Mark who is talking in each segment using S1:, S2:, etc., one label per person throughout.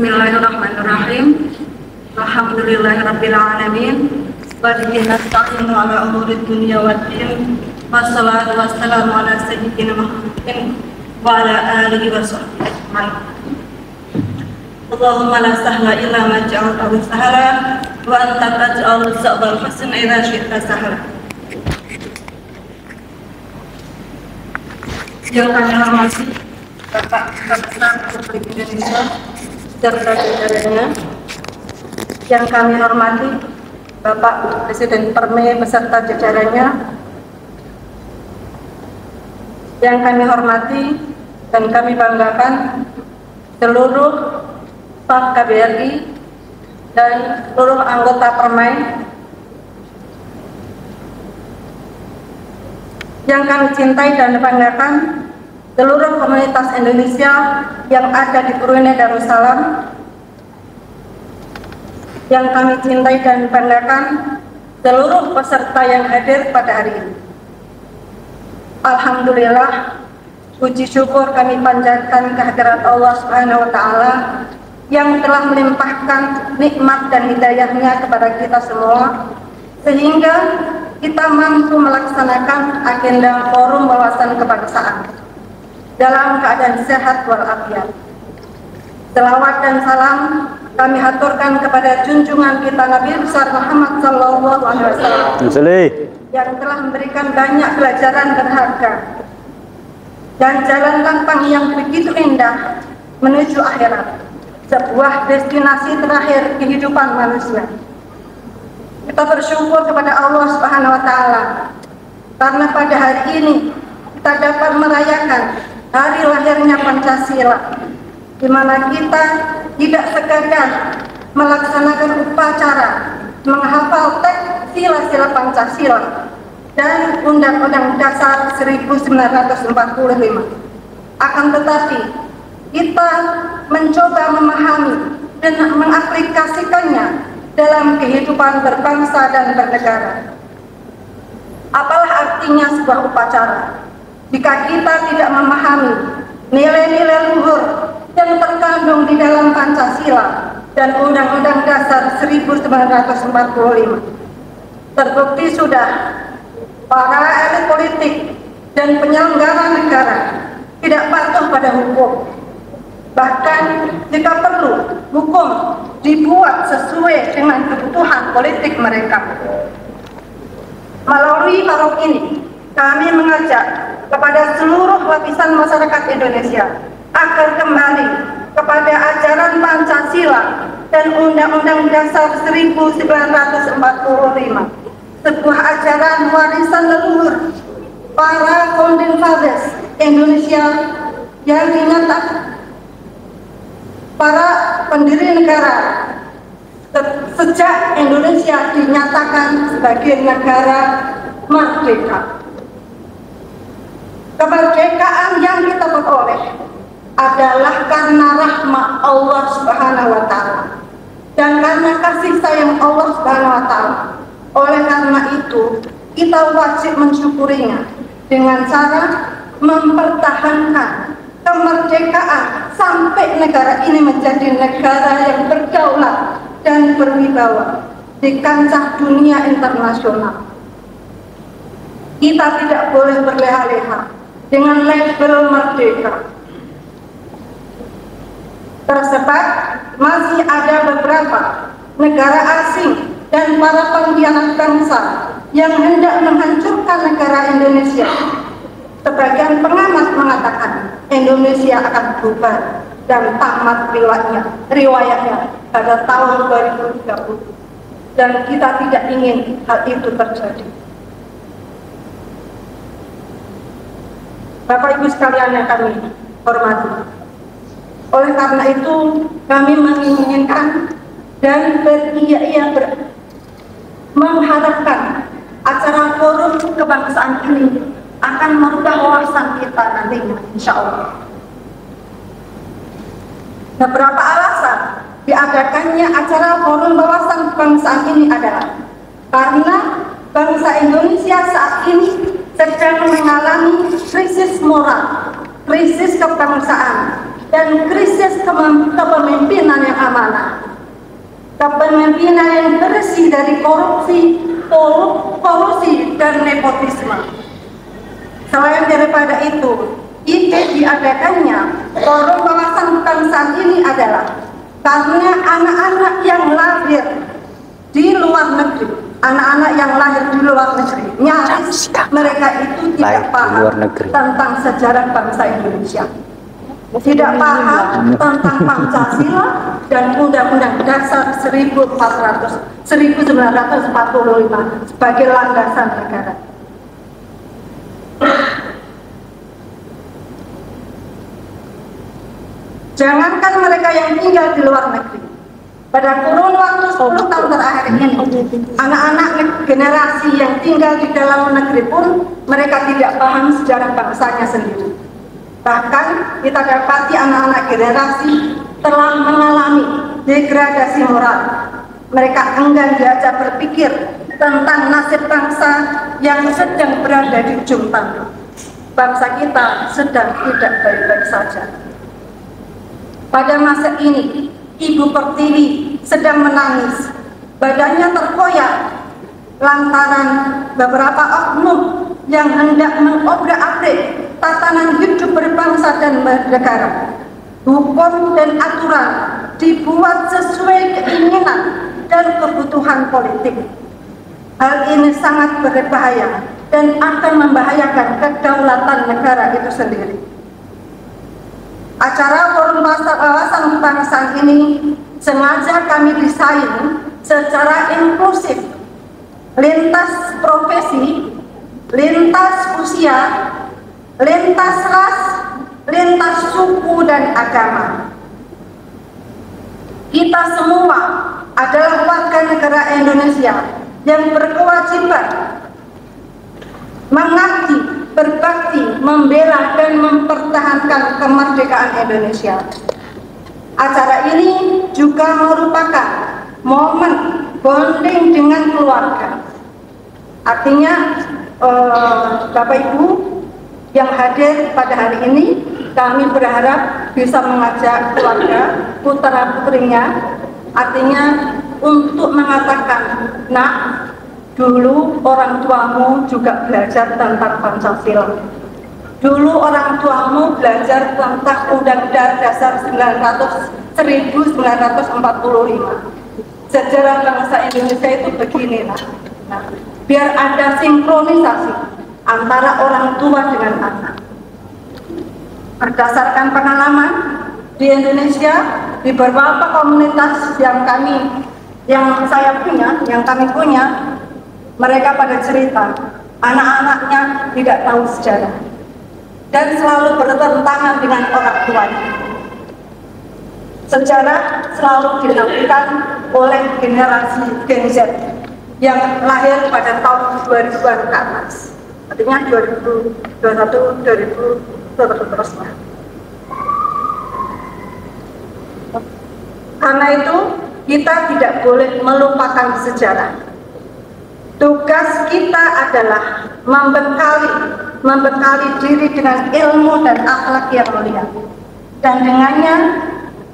S1: Bismillahirrahmanirrahim. Alhamdulillahirabbil alamin. Wa bihi nasta'inu ala umuri dunya waddin. Wassalatu wassalamu ala sayyidina Muhammadin wa ala alihi wa sahbihi ajma'in. Allahumma la sahla illa ma ja'altahu sahla wa anta taj'alus sa'bal husna idza syi'ta sahla. Yang kami hormati Bapak Presiden Republik Indonesia serta jajarannya, yang kami hormati Bapak Presiden Perme beserta jajarannya, yang kami hormati dan kami banggakan seluruh staf KBRI dan seluruh anggota Permai, yang kami cintai dan banggakan seluruh komunitas Indonesia yang ada di Brunei Darussalam, yang kami cintai dan banggakan seluruh peserta yang hadir pada hari ini. Alhamdulillah, puji syukur kami panjatkan kehadirat Allah Subhanahu wa Ta'ala yang telah melimpahkan nikmat dan hidayahnya kepada kita semua, sehingga kita mampu melaksanakan agenda forum wawasan kebangsaan dalam keadaan sehat walafiat. Selawat dan salam kami haturkan kepada junjungan kita Nabi besar Muhammad sallallahu alaihi wasallam yang telah memberikan banyak pelajaran berharga dan jalan lapang yang begitu indah menuju akhirat, sebuah destinasi terakhir kehidupan manusia. Kita bersyukur kepada Allah Subhanahu wa Ta'ala karena pada hari ini kita dapat merayakan hari lahirnya Pancasila, di mana kita tidak sekadar melaksanakan upacara menghafal teks sila-sila Pancasila dan Undang-Undang Dasar 1945, akan tetapi kita mencoba memahami dan mengaplikasikannya dalam kehidupan berbangsa dan bernegara. Apalah artinya sebuah upacara jika kita tidak memahami nilai-nilai luhur yang terkandung di dalam Pancasila dan Undang-Undang Dasar 1945. Terbukti sudah para elit politik dan penyelenggara negara tidak patuh pada hukum. Bahkan jika perlu, hukum dibuat sesuai dengan kebutuhan politik mereka. Melalui forum ini, kami mengajak kepada seluruh lapisan masyarakat Indonesia agar kembali kepada ajaran Pancasila dan Undang-Undang Dasar 1945, sebuah ajaran warisan leluhur para founding fathers Indonesia yang dinyatakan para pendiri negara sejak Indonesia dinyatakan sebagai negara merdeka. Kemerdekaan yang kita peroleh adalah karena rahmat Allah Subhanahu wa Ta'ala dan karena kasih sayang Allah Subhanahu wa Ta'ala. Oleh karena itu, kita wajib mensyukurinya dengan cara mempertahankan kemerdekaan sampai negara ini menjadi negara yang berdaulat dan berwibawa di kancah dunia internasional. Kita tidak boleh berleha-leha dengan label merdeka. Tersebar masih ada beberapa negara asing dan para pengkhianat bangsa yang hendak menghancurkan negara Indonesia. Sebagian pengamat mengatakan Indonesia akan bubar dan tamat riwayatnya pada tahun 2030, dan kita tidak ingin hal itu terjadi. Bapak Ibu sekalian yang kami hormati, oleh karena itu kami menginginkan dan mengharapkan acara forum kebangsaan ini akan merubah wawasan kita nantinya, insya Allah. Beberapa alasan diadakannya acara forum wawasan kebangsaan ini adalah karena bangsa Indonesia saat ini sedang mengalami krisis moral, krisis kebangsaan, dan krisis kepemimpinan yang amanah. Kepemimpinan yang bersih dari korupsi, kolusi, dan nepotisme. Selain daripada itu, ide diadakannya forum wawasan kebangsaan ini adalah karena anak-anak yang lahir di luar negeri, nyaris mereka itu tidak paham tentang sejarah bangsa Indonesia, tidak paham tentang Pancasila dan Undang-Undang Dasar 1945 sebagai landasan negara. Jangankan mereka yang tinggal di luar negeri, pada kurun waktu 10 tahun terakhir ini, anak-anak generasi yang tinggal di dalam negeri pun mereka tidak paham sejarah bangsanya sendiri. Bahkan kita dapati anak-anak generasi telah mengalami degradasi moral. Mereka enggan diajak berpikir tentang nasib bangsa yang sedang berada di ujung tanduk. Bangsa kita sedang tidak baik-baik saja. Pada masa ini, Ibu Pertiwi sedang menangis, badannya terkoyak lantaran beberapa oknum yang hendak mengobrak-abrik tatanan hidup berbangsa dan bernegara. Hukum dan aturan dibuat sesuai keinginan dan kebutuhan politik. Hal ini sangat berbahaya dan akan membahayakan kedaulatan negara itu sendiri. Acara forum wawasan kebangsaan ini sengaja kami desain secara inklusif, lintas profesi, lintas usia, lintas ras, lintas suku dan agama. Kita semua adalah warga negara Indonesia yang berkewajiban mengabdi, berbakti, membela dan mempertahankan kemerdekaan Indonesia. Acara ini juga merupakan momen bonding dengan keluarga. Artinya Bapak Ibu yang hadir pada hari ini, kami berharap bisa mengajak keluarga, putra-putrinya, artinya untuk mengatakan, nak, dulu orang tuamu juga belajar tentang Pancasila. Dulu orang tuamu belajar tentang Undang-Undang Dasar 1945. Sejarah bangsa Indonesia itu begini, nah, biar ada sinkronisasi antara orang tua dengan anak. Berdasarkan pengalaman di Indonesia, di beberapa komunitas yang kami punya, mereka pada cerita anak-anaknya tidak tahu sejarah dan selalu bertentangan dengan orang tuanya. Sejarah selalu dilakukan oleh generasi Gen Z yang lahir pada tahun 2000-an ke atas, artinya 2021, 2000 seterusnya. Karena itu kita tidak boleh melupakan sejarah. Tugas kita adalah membekali diri dengan ilmu dan akhlak yang mulia, dan dengannya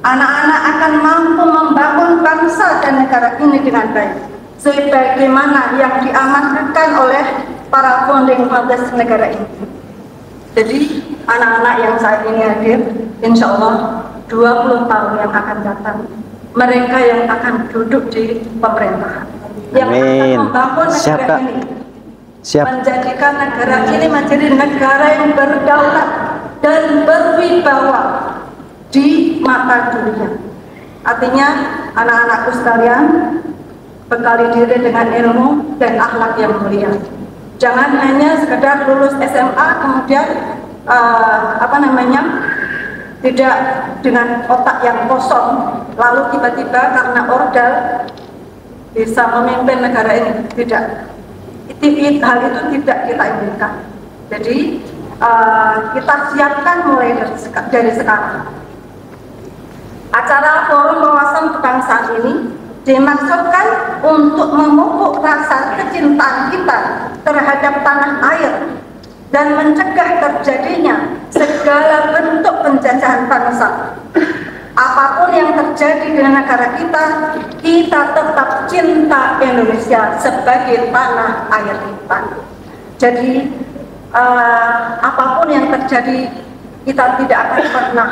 S1: anak-anak akan mampu membangun bangsa dan negara ini dengan baik, sebagaimana yang diamanatkan oleh para founding fathers negara ini. Jadi anak-anak yang saat ini hadir, insya Allah 20 tahun yang akan datang, mereka yang akan duduk di pemerintahan, yang akan membangun negara ini, menjadikan negara ini menjadi negara yang berdaulat dan berwibawa di mata dunia. Artinya anak-anakku sekalian, bekali diri dengan ilmu dan akhlak yang mulia. Jangan hanya sekedar lulus SMA kemudian tidak dengan otak yang kosong, lalu tiba-tiba karena ordal bisa memimpin negara ini. Tidak, hal itu tidak kita inginkan. Jadi kita siapkan mulai dari sekarang. Acara forum wawasan kebangsaan ini dimaksudkan untuk memupuk rasa kecintaan kita terhadap tanah air dan mencegah terjadinya segala bentuk penjajahan bangsa. Apapun yang terjadi di negara kita, kita tetap cinta Indonesia sebagai tanah air kita. Jadi apapun yang terjadi, kita tidak akan pernah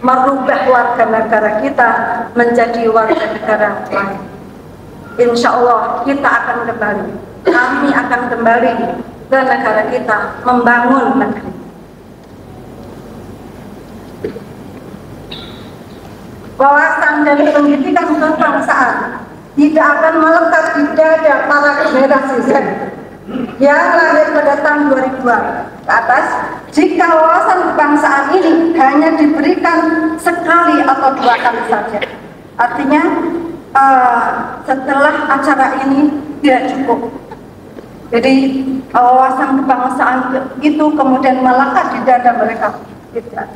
S1: merubah warga negara kita menjadi warga negara lain. Insya Allah kita akan kembali, kami akan kembali ke negara kita, membangun negeri. Wawasan dan pendidikan kebangsaan tidak akan melekat di dada para generasi Z yang lahir pada tahun 2000-an ke atas jika wawasan kebangsaan ini hanya diberikan sekali atau 2 kali saja. Artinya setelah acara ini tidak cukup. Jadi wawasan kebangsaan itu kemudian melekat di dada mereka. Tidak.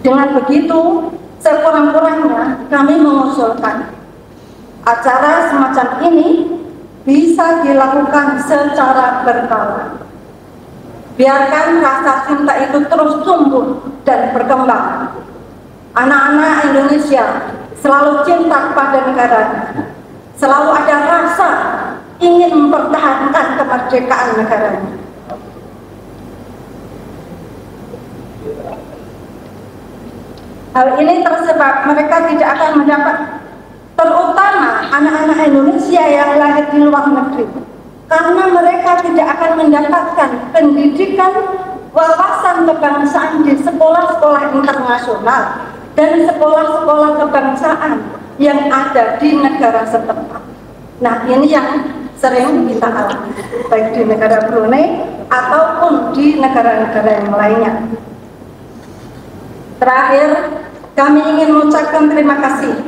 S1: Dengan begitu, sekurang-kurangnya kami mengusulkan acara semacam ini bisa dilakukan secara berkala. Biarkan rasa cinta itu terus tumbuh dan berkembang. Anak-anak Indonesia selalu cinta pada negaranya, selalu ada rasa ingin mempertahankan kemerdekaan negaranya. Hal ini tersebab mereka tidak akan mendapat, terutama anak-anak Indonesia yang lahir di luar negeri, karena mereka tidak akan mendapatkan pendidikan wawasan kebangsaan di sekolah-sekolah internasional dan sekolah-sekolah kebangsaan yang ada di negara setempat. Nah, ini yang sering kita alami, baik di negara Brunei ataupun di negara-negara yang lainnya. Terakhir, kami ingin mengucapkan terima kasih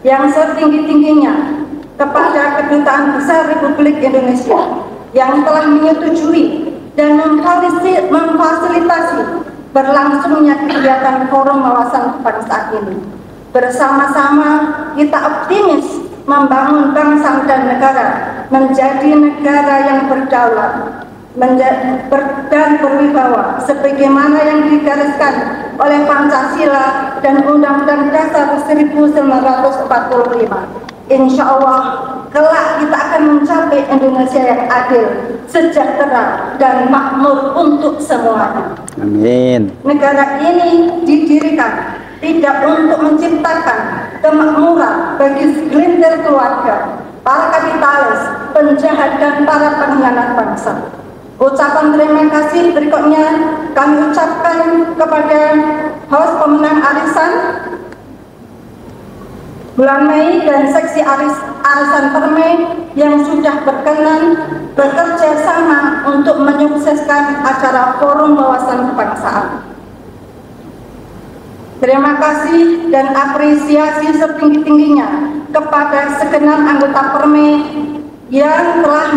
S1: yang setinggi-tingginya kepada Kedutaan Besar Republik Indonesia yang telah menyetujui dan memfasilitasi berlangsungnya kegiatan Forum Wawasan Kebangsaan ini. Bersama-sama kita optimis membangun bangsa dan negara menjadi negara yang berdaulat dan berwibawa sebagaimana yang digariskan oleh Pancasila dan Undang-Undang Dasar 1945. Insya Allah kelak kita akan mencapai Indonesia yang adil, sejahtera dan makmur untuk semuanya. Amin. Negara ini didirikan tidak untuk menciptakan kemakmuran bagi segelintir keluarga, para kapitalis, penjahat dan para pengkhianat bangsa. Ucapan terima kasih berikutnya kami ucapkan kepada host pemenang arisan bulan Mei dan seksi arisan Permai yang sudah berkenan bekerja sama untuk menyukseskan acara Forum Wawasan Kebangsaan. Terima kasih dan apresiasi setinggi-tingginya kepada segenap anggota Permai yang telah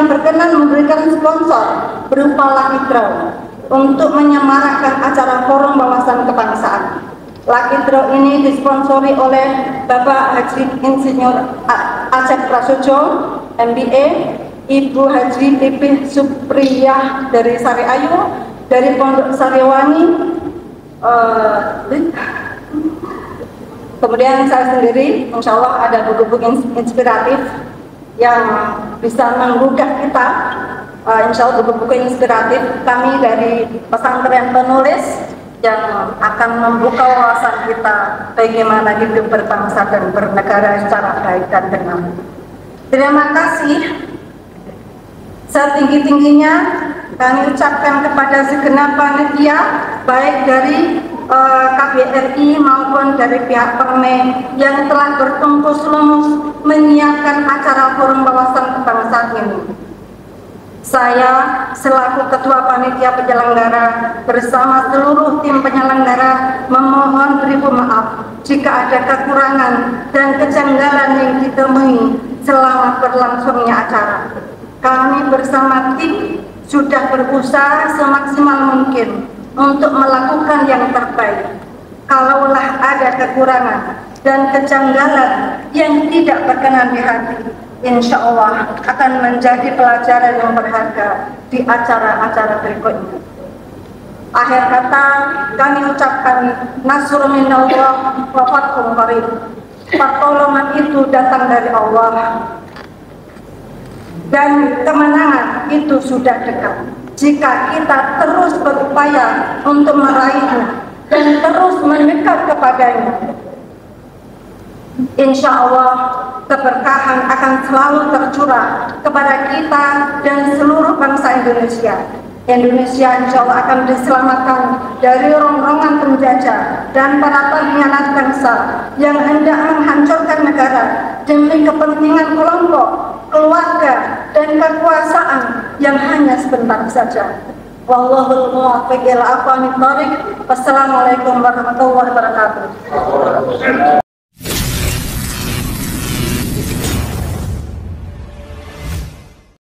S1: berkenan memberikan sponsor berupa Lucky Draw untuk menyemarakkan acara Forum Wawasan Kebangsaan. Lucky Draw ini disponsori oleh Bapak Haji Insinyur Acep Prasojo, MBA, Ibu Haji Pipih Supriyah dari Sari Ayu, dari Pondok Sariwani, kemudian saya sendiri, insya Allah ada buku-buku inspiratif yang bisa menggugah kita, insya Allah buku-buku inspiratif kami dari pesantren penulis yang akan membuka wawasan kita bagaimana hidup berbangsa dan bernegara secara baik dan benar. Terima kasih setinggi-tingginya kami ucapkan kepada segenap panitia baik dari KBRI maupun dari pihak Permai yang telah bertungkus lumus menyiapkan acara Forum Wawasan Kebangsaan ini. Saya selaku Ketua Panitia Penyelenggara bersama seluruh tim penyelenggara memohon beribu maaf jika ada kekurangan dan kejanggalan yang ditemui selama berlangsungnya acara. Kami bersama tim sudah berusaha semaksimal mungkin untuk melakukan yang terbaik. Kalaulah ada kekurangan dan kejanggalan yang tidak berkenan di hati, insya Allah akan menjadi pelajaran yang berharga di acara-acara berikutnya. Akhir kata, kami ucapkan nasrun minallah wa fathun qarib. Pertolongan itu datang dari Allah dan kemenangan itu sudah dekat. Jika kita terus berupaya untuk meraihnya dan terus mendekat kepadanya, insya Allah keberkahan akan selalu tercurah kepada kita dan seluruh bangsa Indonesia. Indonesia insya Allah akan diselamatkan dari rongrongan penjajah dan para pengkhianat bangsa yang hendak menghancurkan negara demi kepentingan kelompok, keluarga, dan kekuasaan yang hanya sebentar saja. Wallahul muwaffiq ila aqwamit thoriq. Wassalamualaikum warahmatullahi wabarakatuh.